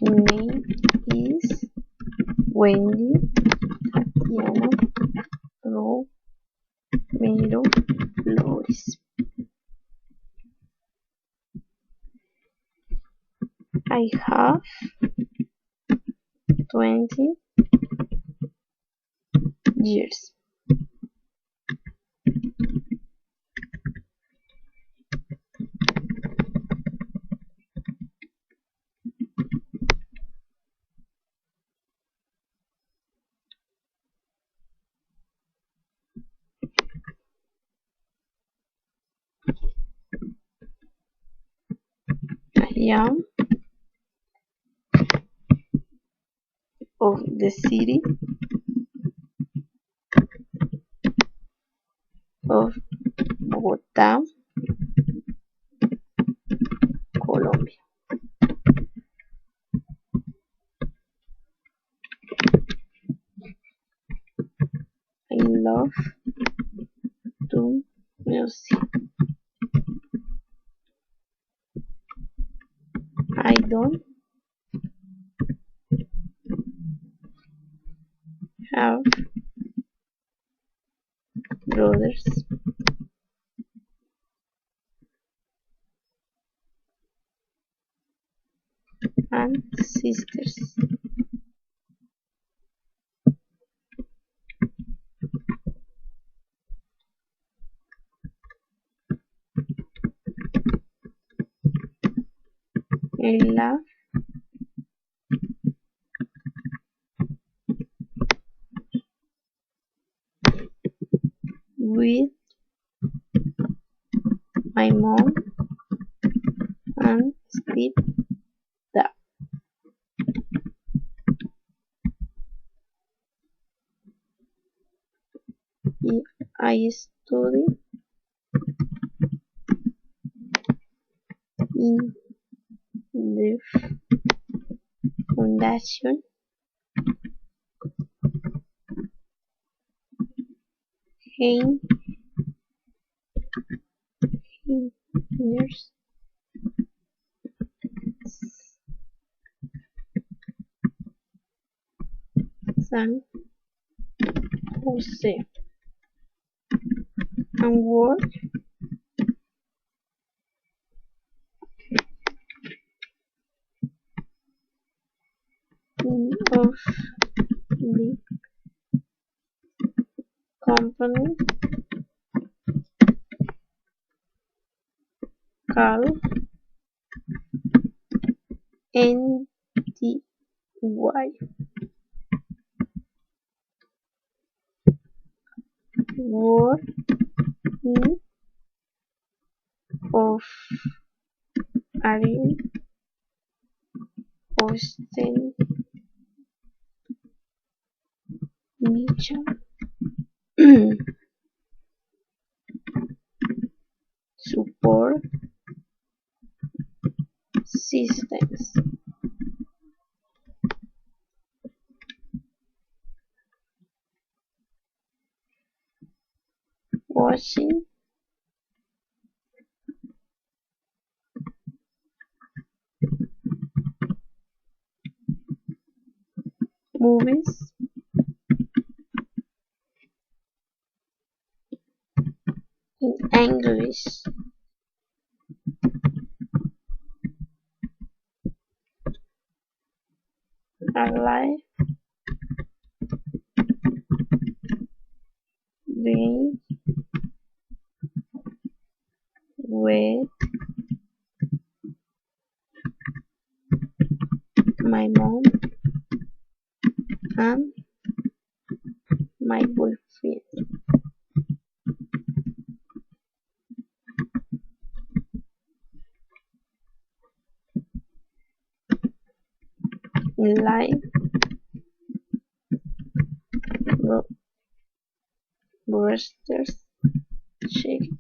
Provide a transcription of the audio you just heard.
name is Wendy Tatiana Romero Flores. I have 20 years. I am of the city of Bogotá, Colombia. I love to music. I don't have brothers and sisters. I live with my mom and stepdad. I study in the Fundación Heinrich San Jose and work in of the company called NTY. Work in of Ariel Austin Mitchell support systems. Watching movies in English. I like being with my mom and my boyfriend. Like roasters, chicken.